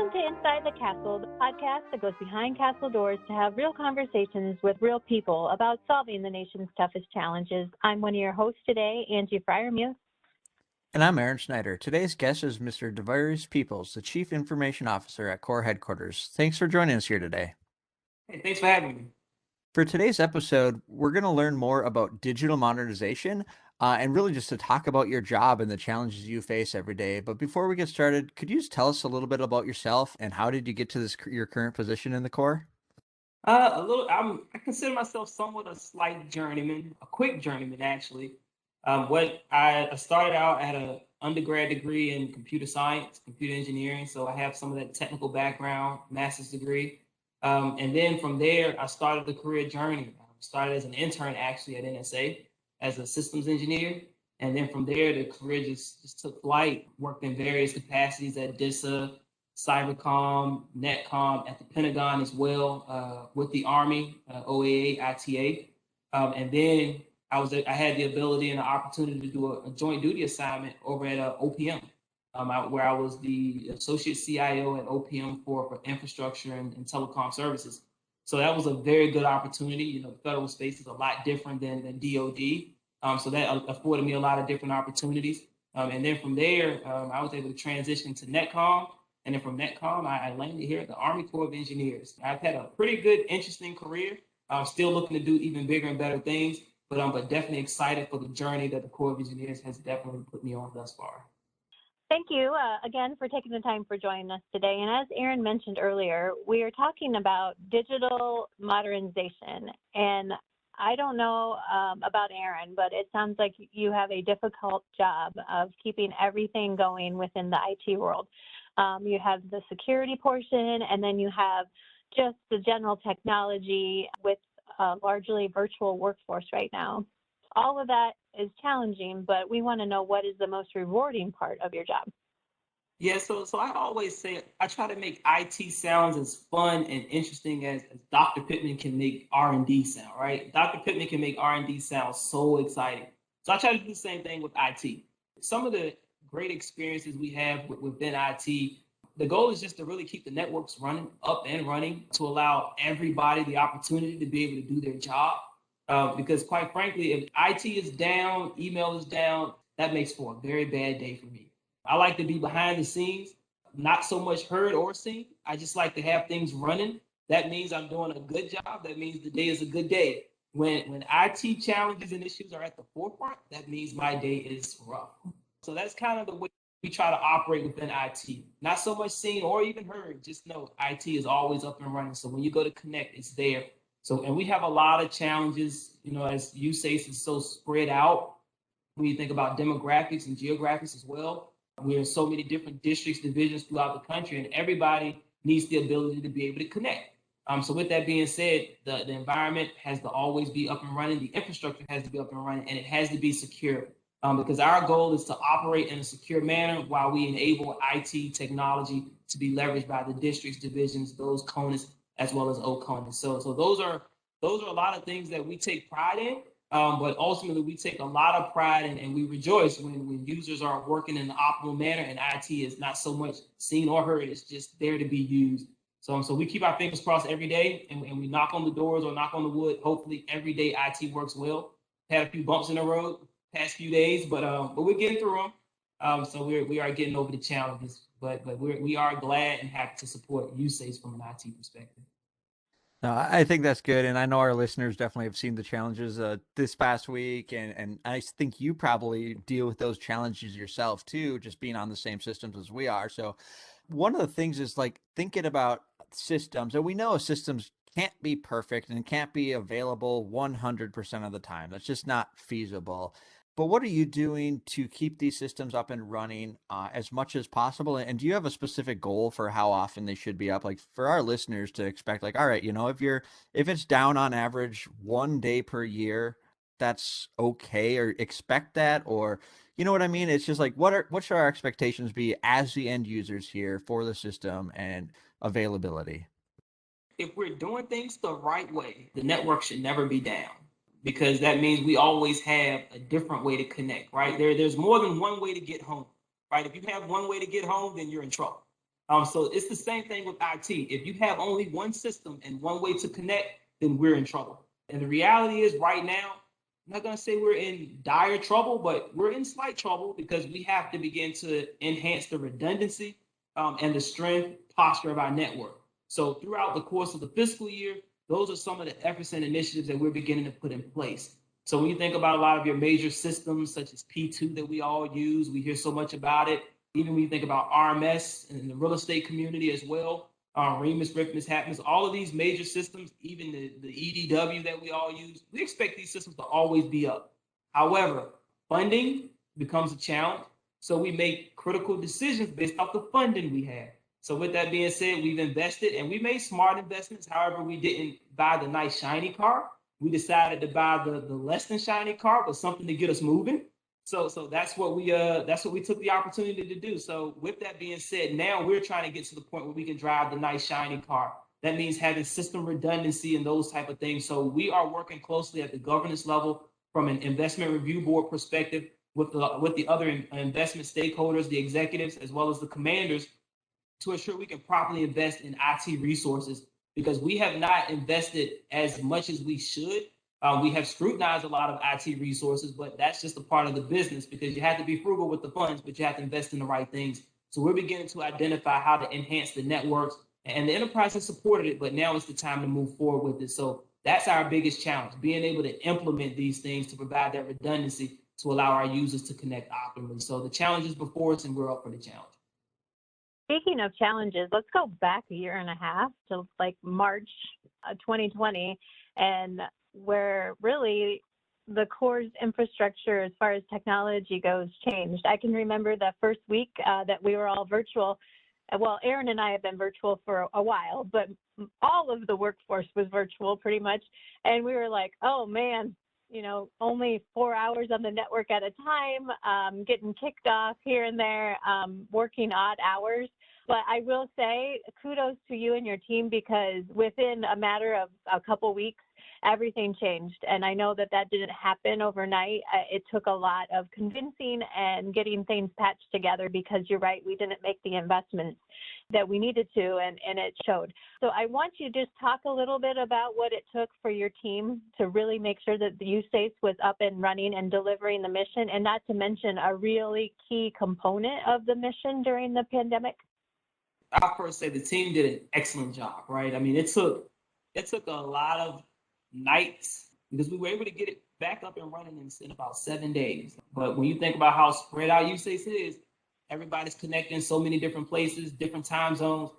Welcome to Inside the Castle, the podcast that goes behind castle doors to have real conversations with real people about solving the nation's toughest challenges. I'm one of your hosts today, Angie Fryermuth. And I'm Aaron Schneider. Today's guest is Mr. Dovarius Peoples, the Chief Information Officer at Corps Headquarters. Thanks for joining us here today. Hey, thanks for having me. For today's episode, we're going to learn more about digital modernization and really just to talk about your job and the challenges you face every day. But before we get started, could you just tell us a little bit about yourself and how did you get to your current position in the Corps? I consider myself somewhat a slight journeyman, a quick journeyman actually. What I started out at an undergrad degree in computer science, computer engineering, so I have some of that technical background, master's degree. And then from there, I started the career journey. I started as an intern actually at NSA as a systems engineer. And then from there, the career just took flight, worked in various capacities at DISA, Cybercom, Netcom, at the Pentagon as well, with the Army, OAA, ITA. And then I had the ability and the opportunity to do a joint duty assignment over at OPM, where I was the associate CIO at OPM for infrastructure and telecom services. So that was a very good opportunity. You know, the federal space is a lot different than DoD. So that afforded me a lot of different opportunities. And then from there, I was able to transition to Netcom. And then from Netcom, I landed here at the Army Corps of Engineers. I've had a pretty good, interesting career. I'm still looking to do even bigger and better things, but I'm definitely excited for the journey that the Corps of Engineers has definitely put me on thus far. Thank you again for taking the time for joining us today. And as Aaron mentioned earlier, we are talking about digital modernization. And I don't know about Aaron, but it sounds like you have a difficult job of keeping everything going within the IT world. You have the security portion, and then you have just the general technology with a largely virtual workforce right now. All of that is challenging, but we want to know what is the most rewarding part of your job. Yeah, so I always say I try to make IT sounds as fun and interesting as Dr. Pittman can make R&D sound, right? Dr. Pittman can make R&D sound so exciting. So I try to do the same thing with IT. Some of the great experiences we have within IT, the goal is just to really keep the networks up and running to allow everybody the opportunity to be able to do their job. Because quite frankly, if IT is down, email is down, that makes for a very bad day for me. I like to be behind the scenes, not so much heard or seen. I just like to have things running. That means I'm doing a good job. That means the day is a good day. When IT challenges and issues are at the forefront, that means my day is rough. So that's kind of the way we try to operate within IT. Not so much seen or even heard. Just know IT is always up and running. So when you go to connect, it's there. So, and we have a lot of challenges, you know, as USACE is so spread out. When you think about demographics and geographics as well, we're in so many different districts, divisions throughout the country, and everybody needs the ability to be able to connect. So with that being said, the environment has to always be up and running. The infrastructure has to be up and running, and it has to be secure. Because our goal is to operate in a secure manner while we enable IT technology to be leveraged by the districts, divisions, those CONUS, as well as OCONUS. So those are a lot of things that we take pride in, but ultimately we take a lot of pride and we rejoice when users are working in the optimal manner and IT is not so much seen or heard, it's just there to be used. So we keep our fingers crossed every day and we knock on the doors or knock on the wood. Hopefully every day IT works well. Had a few bumps in the road past few days, but we're getting through them. So we are getting over the challenges, but we are glad and happy to support USACE from an IT perspective. No, I think that's good. And I know our listeners definitely have seen the challenges this past week. And I think you probably deal with those challenges yourself too, just being on the same systems as we are. So one of the things is like thinking about systems, and we know systems can't be perfect and can't be available 100% of the time. That's just not feasible. But what are you doing to keep these systems up and running as much as possible? And do you have a specific goal for how often they should be up? Like for our listeners to expect, like, all right, you know, if it's down on average 1 day per year, that's okay, or expect that, or you know what I mean? It's just like what should our expectations be as the end users here for the system and availability? If we're doing things the right way, the network should never be down because that means we always have a different way to connect, right? There's more than one way to get home, right? If you have one way to get home, then you're in trouble. So it's the same thing with IT. If you have only one system and one way to connect, then we're in trouble. And the reality is right now, I'm not going to say we're in dire trouble, but we're in slight trouble because we have to begin to enhance the redundancy and the strength posture of our network. So throughout the course of the fiscal year, those are some of the efforts and initiatives that we're beginning to put in place. So when you think about a lot of your major systems, such as P2 that we all use, we hear so much about it. Even when you think about RMS and the real estate community as well, Remus, Riffmus, Happens, all of these major systems, even the EDW that we all use, we expect these systems to always be up. However, funding becomes a challenge. So we make critical decisions based off the funding we have. So with that being said, we've invested and we made smart investments. However, we didn't buy the nice shiny car. We decided to buy the less than shiny car, but something to get us moving. So that's what we took the opportunity to do. So with that being said, now we're trying to get to the point where we can drive the nice shiny car. That means having system redundancy and those type of things. So we are working closely at the governance level from an investment review board perspective with the other investment stakeholders, the executives, as well as the commanders, to ensure we can properly invest in IT resources, because we have not invested as much as we should. We have scrutinized a lot of IT resources, but that's just a part of the business because you have to be frugal with the funds, but you have to invest in the right things. So we're beginning to identify how to enhance the networks, and the enterprise has supported it, but now it's the time to move forward with it. So that's our biggest challenge, being able to implement these things to provide that redundancy to allow our users to connect optimally. So the challenge is before us and we're up for the challenge. Speaking of challenges, let's go back a year and a half to like March 2020, and where really the core's infrastructure as far as technology goes changed. I can remember the first week that we were all virtual. Well, Aaron and I have been virtual for a while, but all of the workforce was virtual pretty much. And we were like, oh man, you know, only 4 hours on the network at a time, getting kicked off here and there, working odd hours. But I will say kudos to you and your team, because within a matter of a couple weeks, everything changed. And I know that that didn't happen overnight. It took a lot of convincing and getting things patched together, because you're right, we didn't make the investments that we needed to, and it showed. So I want you to just talk a little bit about what it took for your team to really make sure that the USACE was up and running and delivering the mission, and not to mention a really key component of the mission during the pandemic. I'll first say the team did an excellent job, right? I mean, it took a lot of nights because we were able to get it back up and running in about 7 days. But when you think about how spread out USACE is, everybody's connecting in so many different places, different time zones.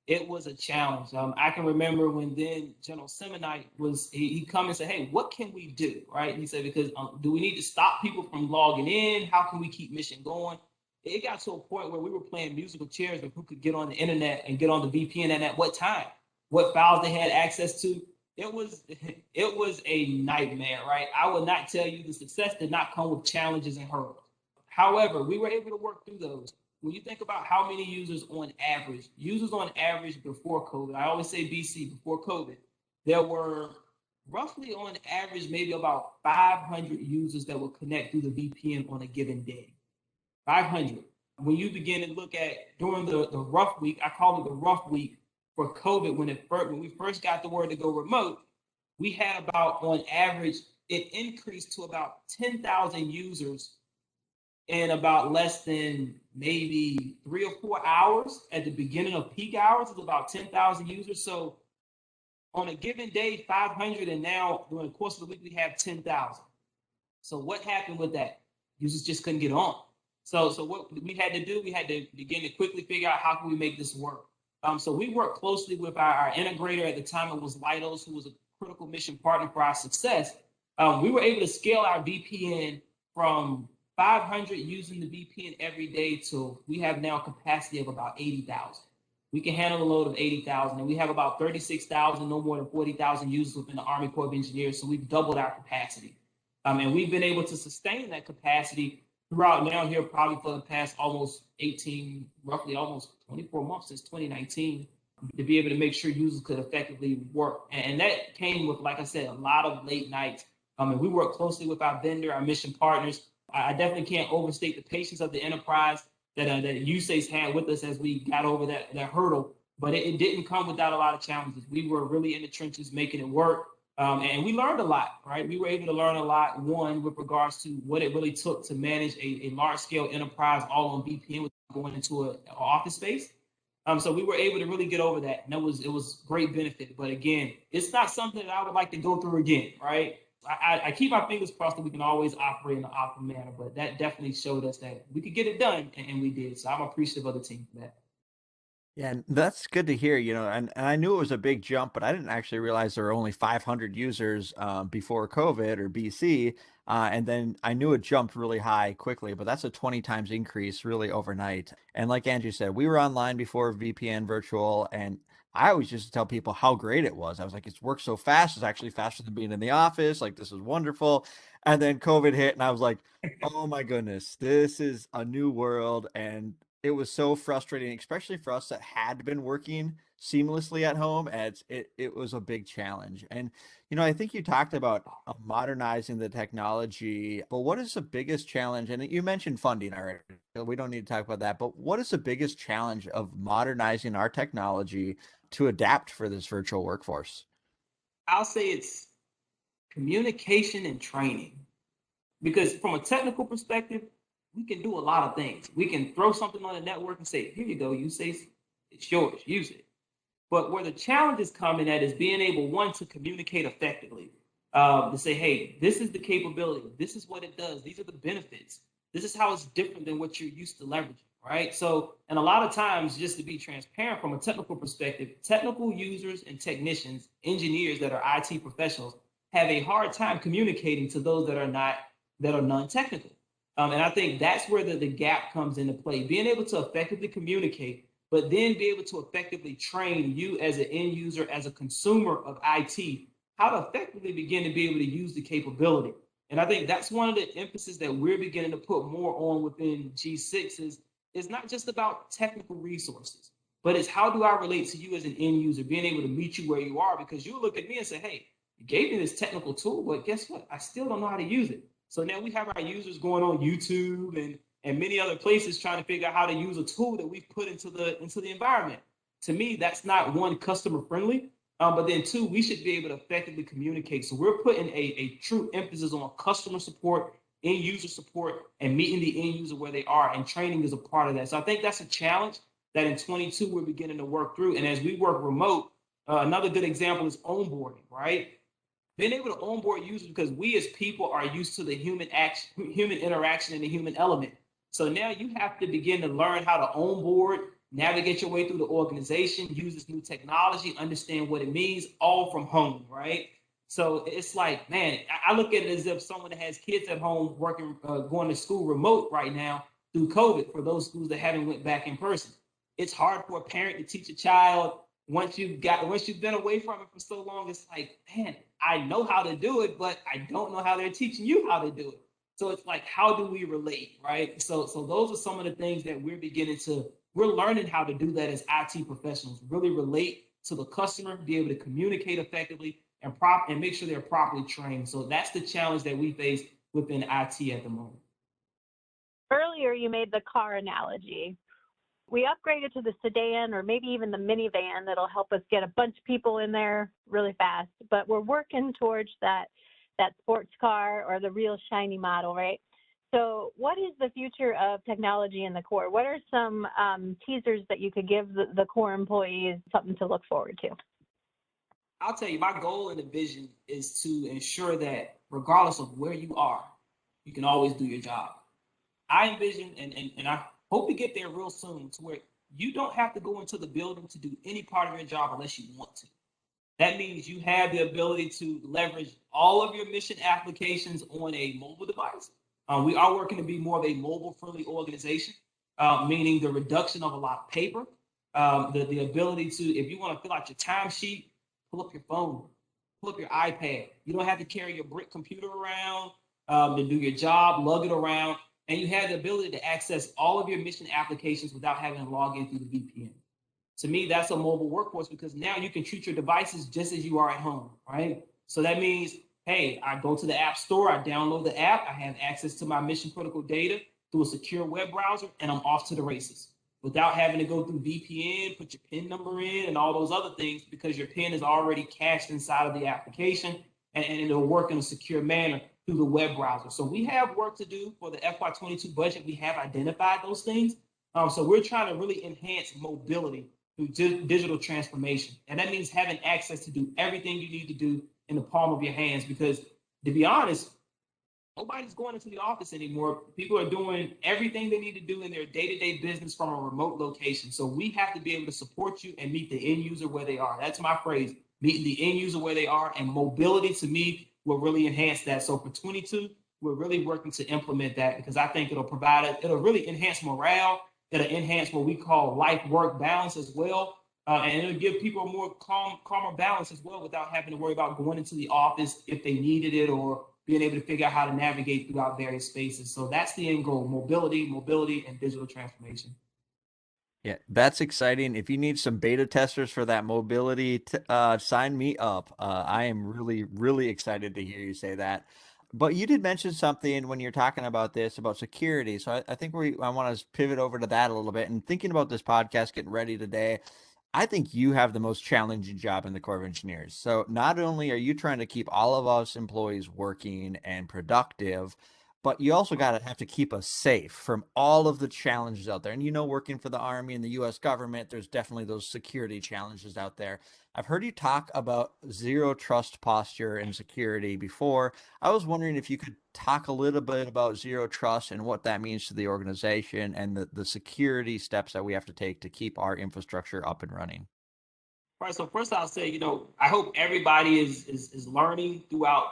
It was a challenge. I can remember when then General Semonite he come and said, hey, what can we do, right? And he said, because do we need to stop people from logging in? How can we keep mission going? It got to a point where we were playing musical chairs of who could get on the internet and get on the VPN and at what time, what files they had access to. It was a nightmare, right? I would not tell you the success did not come with challenges and hurdles. However, we were able to work through those. When you think about how many users on average before COVID, I always say BC, before COVID, there were roughly on average maybe about 500 users that would connect through the VPN on a given day. 500. When you begin to look at during the rough week, I call it the rough week for COVID, when we first got the word to go remote, we had about, on average, it increased to about 10,000 users in about less than maybe 3 or 4 hours. At the beginning of peak hours, it was about 10,000 users. So on a given day, 500, and now during the course of the week, we have 10,000. So what happened with that? Users just couldn't get on. So what we had to do, we had to begin to quickly figure out how can we make this work. So we worked closely with our integrator at the time. It was Leidos, who was a critical mission partner for our success. We were able to scale our VPN from 500 using the VPN every day to we have now a capacity of about 80,000. We can handle a load of 80,000, and we have about 36,000, no more than 40,000 users within the Army Corps of Engineers. So we've doubled our capacity. And we've been able to sustain that capacity throughout now here probably for the past almost 18, roughly almost 24 months since 2019, to be able to make sure users could effectively work. And that came with, like I said, a lot of late nights. And we work closely with our vendor, our mission partners. I definitely can't overstate the patience of the enterprise. that USACE had with us as we got over that hurdle. But it didn't come without a lot of challenges. We were really in the trenches making it work. And we learned a lot, right? We were able to learn a lot, one, with regards to what it really took to manage a large scale enterprise all on VPN without going into an office space. So we were able to really get over that. And it was great benefit. But again, it's not something that I would like to go through again, right? I keep my fingers crossed that we can always operate in an optimal manner, but that definitely showed us that we could get it done, and we did. So I'm appreciative of the team for that. Yeah, and that's good to hear, and I knew it was a big jump, but I didn't actually realize there were only 500 users before COVID or BC. And then I knew it jumped really high quickly, but that's a 20 times increase really overnight. And like Andrew said, we were online before VPN virtual, and I always used to tell people how great it was. I was like, it's worked so fast. It's actually faster than being in the office. Like, this is wonderful. And then COVID hit, and I was like, oh my goodness, this is a new world. And it was so frustrating, especially for us that had been working seamlessly at home. As it was a big challenge. And I think you talked about modernizing the technology, but what is the biggest challenge? And you mentioned funding already, so we don't need to talk about that. But what is the biggest challenge of modernizing our technology to adapt for this virtual workforce? I'll say it's communication and training. Because from a technical perspective, we can do a lot of things. We can throw something on the network and say, here you go, you say it's yours, use it. But where the challenge is coming at is being able, one, to communicate effectively, to say, hey, this is the capability, this is what it does, these are the benefits, this is how it's different than what you're used to leveraging, right? So, and a lot of times, just to be transparent from a technical perspective, technical users and technicians, engineers that are IT professionals, have a hard time communicating to those that are not, that are non-technical. And I think that's where the gap comes into play, being able to effectively communicate, but then be able to effectively train you as an end user, as a consumer of IT, how to effectively begin to be able to use the capability. And I think that's one of the emphasis that we're beginning to put more on within G6 is it's not just about technical resources, but it's how do I relate to you as an end user, being able to meet you where you are, because you look at me and say, hey, you gave me this technical tool, but guess what? I still don't know how to use it. So now we have our users going on YouTube and many other places trying to figure out how to use a tool that we've put into the environment. To me, that's not, one, customer friendly, but then two, we should be able to effectively communicate. So we're putting a true emphasis on customer support, end user support, and meeting the end user where they are, and training is a part of that. So I think that's a challenge that in 22 we're beginning to work through. And as we work remote, another good example is onboarding, right? Being able to onboard users, because we as people are used to the human action, human interaction, and the human element. So now you have to begin to learn how to onboard, navigate your way through the organization, use this new technology, understand what it means, all from home, right? So it's like, man, I look at it as if someone that has kids at home working, going to school remote right now through COVID, for those schools that haven't went back in person. It's hard for a parent to teach a child once you've been away from it for so long. It's like, man, I know how to do it, but I don't know how they're teaching you how to do it. So it's like, how do we relate, right? So those are some of the things that we're learning how to do that as IT professionals, really relate to the customer, be able to communicate effectively, and make sure they're properly trained. So that's the challenge that we face within IT at the moment. Earlier, you made the car analogy. We upgraded to the sedan or maybe even the minivan that'll help us get a bunch of people in there really fast, but we're working towards that sports car or the real shiny model, right? So what is the future of technology in the core? What are some teasers that you could give the core employees something to look forward to? I'll tell you, my goal and the vision is to ensure that regardless of where you are, you can always do your job. I envision, and I hope to get there real soon, to where you don't have to go into the building to do any part of your job unless you want to. That means you have the ability to leverage all of your mission applications on a mobile device. We are working to be more of a mobile-friendly organization, meaning the reduction of a lot of paper, the ability to, if you want to fill out your timesheet, pull up your phone, pull up your iPad. You don't have to carry your brick computer around to do your job, lug it around, and you have the ability to access all of your mission applications without having to log in through the VPN. To me, that's a mobile workforce, because now you can treat your devices just as you are at home, right? So that means, hey, I go to the app store, I download the app, I have access to my mission critical data, through a secure web browser, and I'm off to the races without having to go through VPN, put your PIN number in, and all those other things, because your PIN is already cached inside of the application, and it'll work in a secure manner through the web browser. So we have work to do for the FY22 budget. We have identified those things. So we're trying to really enhance mobility through digital transformation. And that means having access to do everything you need to do in the palm of your hands, because to be honest, nobody's going into the office anymore. People are doing everything they need to do in their day-to-day business from a remote location. So we have to be able to support you and meet the end user where they are. That's my phrase, meeting the end user where they are. And mobility, to me, will really enhance that. So for 22, we're really working to implement that, because I think it'll really enhance morale. It'll enhance what we call life-work balance as well. And it'll give people a more calmer balance as well, without having to worry about going into the office if they needed it, or being able to figure out how to navigate throughout various spaces. So that's the end goal: mobility, and digital transformation. Yeah, that's exciting. If you need some beta testers for that mobility, sign me up. I am really, really excited to hear you say that. But you did mention something when you're talking about this about security. So I think I want to pivot over to that a little bit. And thinking about this podcast, getting ready today, I think you have the most challenging job in the Corps of Engineers. So not only are you trying to keep all of us employees working and productive, but you also got to have to keep us safe from all of the challenges out there. And working for the Army and the U.S. government, there's definitely those security challenges out there. I've heard you talk about zero trust posture and security before. I was wondering if you could talk a little bit about zero trust and what that means to the organization, and the security steps that we have to take to keep our infrastructure up and running. Right. So first, I'll say, I hope everybody is learning throughout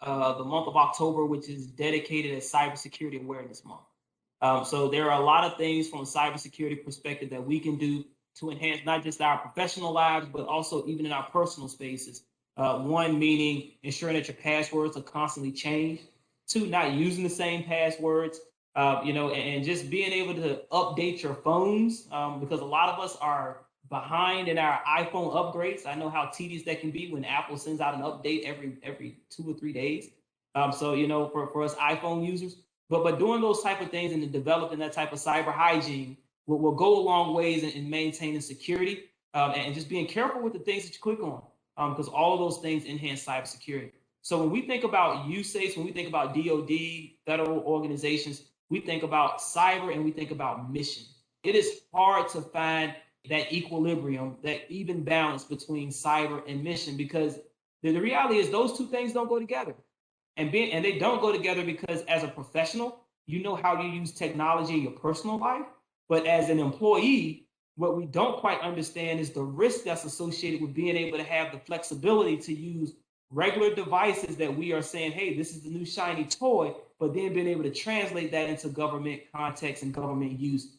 the month of October, which is dedicated as Cybersecurity Awareness Month. So there are a lot of things from a cybersecurity perspective that we can do to enhance not just our professional lives, but also even in our personal spaces. One, meaning ensuring that your passwords are constantly changed. Two, not using the same passwords. And just being able to update your phones, because a lot of us are behind in our iPhone upgrades. I know how tedious that can be when Apple sends out an update every 2 or 3 days. For us iPhone users, but doing those type of things and developing that type of cyber hygiene will go a long ways in maintaining security, and just being careful with the things that you click on, because all of those things enhance cybersecurity. So when we think about USACE, when we think about DoD, federal organizations, we think about cyber and we think about mission. It is hard to find that equilibrium, that even balance between cyber and mission, because the reality is those two things don't go together. And they don't go together because as a professional, you know how you use technology in your personal life. But as an employee, what we don't quite understand is the risk that's associated with being able to have the flexibility to use regular devices that we are saying, hey, this is the new shiny toy, but then being able to translate that into government context and government use.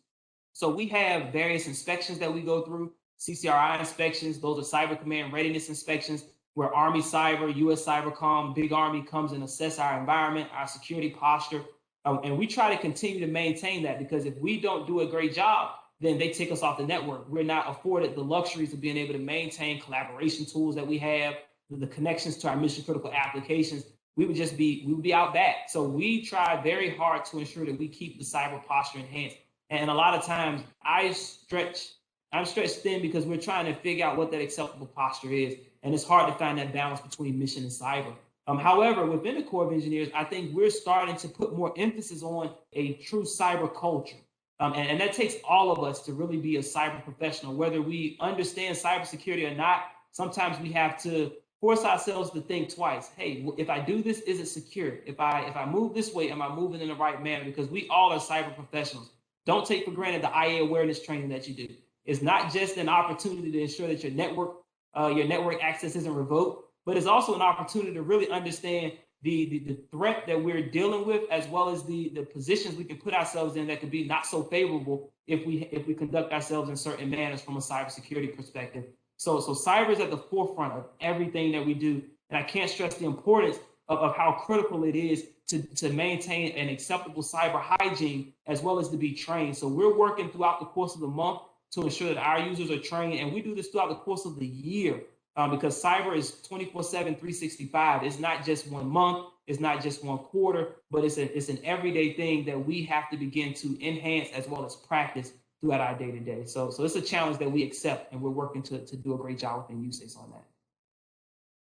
So we have various inspections that we go through, CCRI inspections. Those are Cyber Command readiness inspections, where Army Cyber, US Cybercom, Big Army comes and assess our environment, our security posture. And we try to continue to maintain that, because if we don't do a great job, then they take us off the network. We're not afforded the luxuries of being able to maintain collaboration tools that we have, the connections to our mission critical applications. We would be out back. So we try very hard to ensure that we keep the cyber posture enhanced. And a lot of times I'm stretched thin, because we're trying to figure out what that acceptable posture is. And it's hard to find that balance between mission and cyber. However, within the Corps of Engineers, I think we're starting to put more emphasis on a true cyber culture. And that takes all of us to really be a cyber professional, whether we understand cybersecurity or not. Sometimes we have to force ourselves to think twice. Hey, if I do this, is it secure? If I move this way, am I moving in the right manner? Because we all are cyber professionals. Don't take for granted the IA awareness training that you do. It's not just an opportunity to ensure that your network access isn't revoked, but it's also an opportunity to really understand the threat that we're dealing with, as well as the positions we can put ourselves in that could be not so favorable if we conduct ourselves in certain manners from a cybersecurity perspective. So cyber is at the forefront of everything that we do, and I can't stress the importance of how critical it is to maintain an acceptable cyber hygiene, as well as to be trained. So we're working throughout the course of the month to ensure that our users are trained, and we do this throughout the course of the year. because cyber is 24/7, 365. It's not just 1 month, it's not just 1 quarter, but it's an everyday thing that we have to begin to enhance as well as practice throughout our day to day. So it's a challenge that we accept, and we're working to do a great job within USACE on that.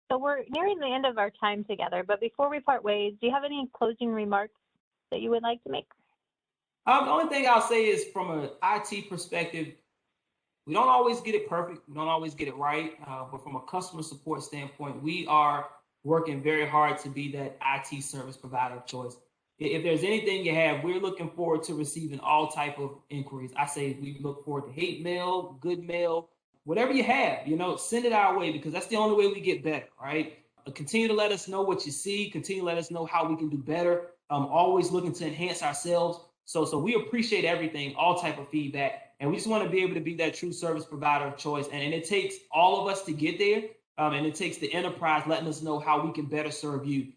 So we're nearing the end of our time together, but before we part ways, do you have any closing remarks that you would like to make? The only thing I'll say is from an IT perspective, we don't always get it perfect. We don't always get it right. But from a customer support standpoint, we are working very hard to be that IT service provider of choice. If there's anything you have, we're looking forward to receiving all type of inquiries. I say we look forward to hate mail, good mail, whatever you have, send it our way, because that's the only way we get better, right? Continue to let us know what you see. Continue to let us know how we can do better. Always looking to enhance ourselves. So we appreciate everything, all type of feedback, and we just want to be able to be that true service provider of choice. And it takes all of us to get there, and it takes the enterprise letting us know how we can better serve you.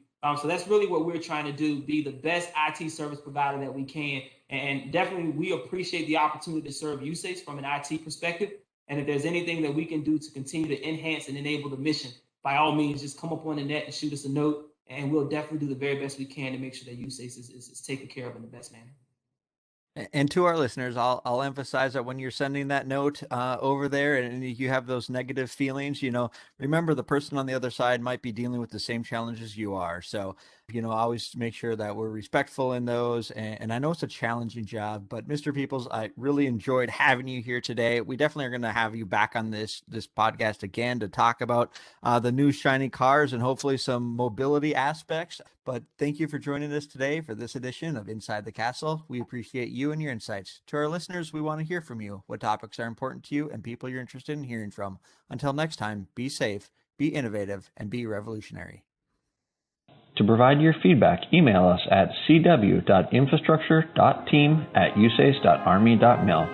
So that's really what we're trying to do, be the best IT service provider that we can. And definitely we appreciate the opportunity to serve USACE from an IT perspective. And if there's anything that we can do to continue to enhance and enable the mission, by all means, just come up on the net and shoot us a note, and we'll definitely do the very best we can to make sure that USACE is taken care of in the best manner. And to our listeners, I'll emphasize that when you're sending that note over there and you have those negative feelings, remember the person on the other side might be dealing with the same challenges you are. So, always make sure that we're respectful in those. And I know it's a challenging job, but Mr. Peoples, I really enjoyed having you here today. We definitely are going to have you back on this podcast again to talk about the new shiny cars and hopefully some mobility aspects. But thank you for joining us today for this edition of Inside the Castle. We appreciate you and your insights. To our listeners, we want to hear from you. What topics are important to you and people you're interested in hearing from? Until next time, be safe, be innovative, and be revolutionary. To provide your feedback, email us at cw.infrastructure.team@usace.army.mil.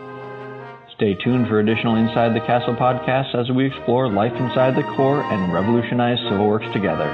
Stay tuned for additional Inside the Castle podcasts as we explore life inside the Corps and revolutionize civil works together.